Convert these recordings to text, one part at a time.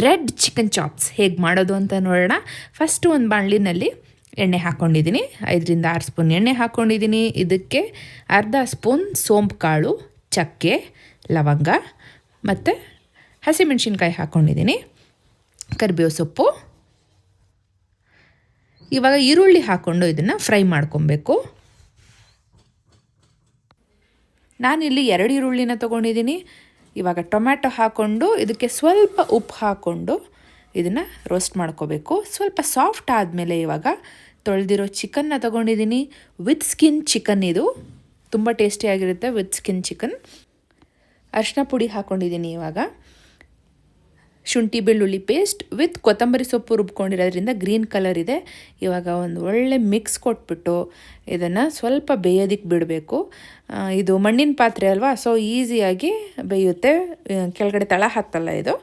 Red chicken chops ಹೇಗೆ ಮಾಡೋದು ಅಂತ ನೋಡೋಣ. ಫಸ್ಟು ಒಂದು ಬಾಣಲಿನಲ್ಲಿ ಎಣ್ಣೆ ಹಾಕ್ಕೊಂಡಿದ್ದೀನಿ. 5-6 ಸ್ಪೂನ್ ಎಣ್ಣೆ ಹಾಕ್ಕೊಂಡಿದ್ದೀನಿ. ಇದಕ್ಕೆ ಅರ್ಧ ಸ್ಪೂನ್ ಸೋಂಪು ಕಾಳು, ಚಕ್ಕೆ, ಲವಂಗ ಮತ್ತು ಹಸಿಮೆಣ್ಸಿನ್ಕಾಯಿ ಹಾಕ್ಕೊಂಡಿದ್ದೀನಿ, ಕರಿಬೇವು ಸೊಪ್ಪು. ಇವಾಗ ಈರುಳ್ಳಿ ಹಾಕ್ಕೊಂಡು ಇದನ್ನು ಫ್ರೈ ಮಾಡ್ಕೊಬೇಕು. ನಾನಿಲ್ಲಿ 2 ಈರುಳ್ಳಿನ ತೊಗೊಂಡಿದ್ದೀನಿ. ಇವಾಗ ಟೊಮ್ಯಾಟೊ ಹಾಕ್ಕೊಂಡು ಇದಕ್ಕೆ ಸ್ವಲ್ಪ ಉಪ್ಪು ಹಾಕ್ಕೊಂಡು ಇದನ್ನು ರೋಸ್ಟ್ ಮಾಡ್ಕೋಬೇಕು. ಸ್ವಲ್ಪ ಸಾಫ್ಟ್ ಆದಮೇಲೆ ಇವಾಗ ತೊಳೆದಿರೋ ಚಿಕನ್ನ ತೊಗೊಂಡಿದ್ದೀನಿ. ವಿತ್ ಸ್ಕಿನ್ ಚಿಕನ್, ಇದು ತುಂಬ ಟೇಸ್ಟಿಯಾಗಿರುತ್ತೆ ವಿತ್ ಸ್ಕಿನ್ ಚಿಕನ್. ಅರಿಶಿನ ಪುಡಿ ಹಾಕ್ಕೊಂಡಿದ್ದೀನಿ. ಇವಾಗ ಶುಂಠಿ ಬೆಳ್ಳುಳ್ಳಿ ಪೇಸ್ಟ್ ವಿತ್ ಕೊತ್ತಂಬರಿ ಸೊಪ್ಪು ರುಬ್ಕೊಂಡಿರೋದ್ರಿಂದ ಗ್ರೀನ್ ಕಲರ್ ಇದೆ. ಇವಾಗ ಒಂದು ಒಳ್ಳೆ ಮಿಕ್ಸ್ ಕೊಟ್ಬಿಟ್ಟು ಇದನ್ನು ಸ್ವಲ್ಪ ಬೇಯೋದಕ್ಕೆ ಬಿಡಬೇಕು. ಇದು ಮಣ್ಣಿನ ಪಾತ್ರೆ ಅಲ್ವಾ, ಸೊ ಈಸಿಯಾಗಿ ಬೇಯುತ್ತೆ, ಕೆಳಗಡೆ ತಳ ಹತ್ತಲ್ಲ ಇದು.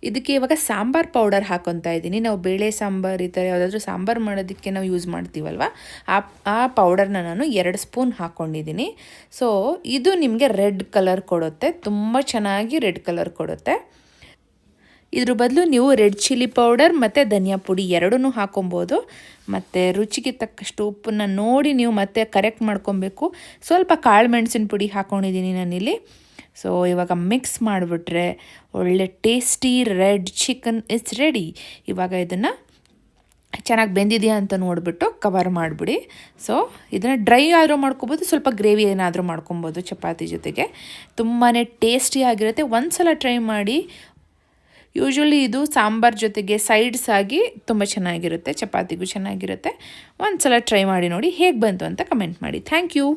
ಇದಕ್ಕೆ ಇವಾಗ ಸಾಂಬಾರ್ ಪೌಡರ್ ಹಾಕ್ಕೊತಾ ಇದ್ದೀನಿ. ನಾವು ಬೇಳೆ ಸಾಂಬಾರು ಈ ಥರ ಯಾವುದಾದ್ರೂ ಸಾಂಬಾರು ಮಾಡೋದಕ್ಕೆ ನಾವು ಯೂಸ್ ಮಾಡ್ತೀವಲ್ವ, ಆ ಪೌಡರ್ನ ನಾನು 2 ಸ್ಪೂನ್ ಹಾಕ್ಕೊಂಡಿದ್ದೀನಿ. ಸೊ ಇದು ನಿಮಗೆ ರೆಡ್ ಕಲರ್ ಕೊಡುತ್ತೆ, ತುಂಬ ಚೆನ್ನಾಗಿ ರೆಡ್ ಕಲರ್ ಕೊಡುತ್ತೆ. ಇದ್ರ ಬದಲು ನೀವು ರೆಡ್ ಚಿಲ್ಲಿ ಪೌಡರ್ ಮತ್ತು ಧನಿಯಾ ಪುಡಿ ಎರಡೂ ಹಾಕೊಬೋದು. ಮತ್ತು ರುಚಿಗೆ ತಕ್ಕಷ್ಟು ಉಪ್ಪನ್ನು ನೋಡಿ ನೀವು ಮತ್ತೆ ಕರೆಕ್ಟ್ ಮಾಡ್ಕೊಬೇಕು. ಸ್ವಲ್ಪ ಕಾಳು ಮೆಣಸಿನ ಪುಡಿ ಹಾಕ್ಕೊಂಡಿದ್ದೀನಿ ನಾನಿಲ್ಲಿ. ಸೊ ಇವಾಗ ಮಿಕ್ಸ್ ಮಾಡಿಬಿಟ್ರೆ ಒಳ್ಳೆ tasty red chicken is ready. ಇವಾಗ ಇದನ್ನು ಚೆನ್ನಾಗಿ ಬೆಂದಿದೆಯಾ ಅಂತ ನೋಡಿಬಿಟ್ಟು ಕವರ್ ಮಾಡಿಬಿಡಿ. ಸೊ ಇದನ್ನು ಡ್ರೈ ಆದರೂ ಮಾಡ್ಕೊಬೋದು, ಸ್ವಲ್ಪ ಗ್ರೇವಿ ಏನಾದರೂ ಮಾಡ್ಕೊಬೋದು ಚಪಾತಿ ಜೊತೆಗೆ. ತುಂಬಾ ಟೇಸ್ಟಿಯಾಗಿರುತ್ತೆ. ಒಂದು ಸಲ ಟ್ರೈ ಮಾಡಿ. ಯೂಶ್ವಲಿ ಇದು ಸಾಂಬಾರ್ ಜೊತೆಗೆ ಸೈಡ್ಸ್ ಆಗಿ ತುಂಬ ಚೆನ್ನಾಗಿರುತ್ತೆ, ಚಪಾತಿಗೂ ಚೆನ್ನಾಗಿರುತ್ತೆ. ಒಂದು ಸಲ ಟ್ರೈ ಮಾಡಿ ನೋಡಿ, ಹೇಗೆ ಬಂತು ಅಂತ ಕಮೆಂಟ್ ಮಾಡಿ. Thank you.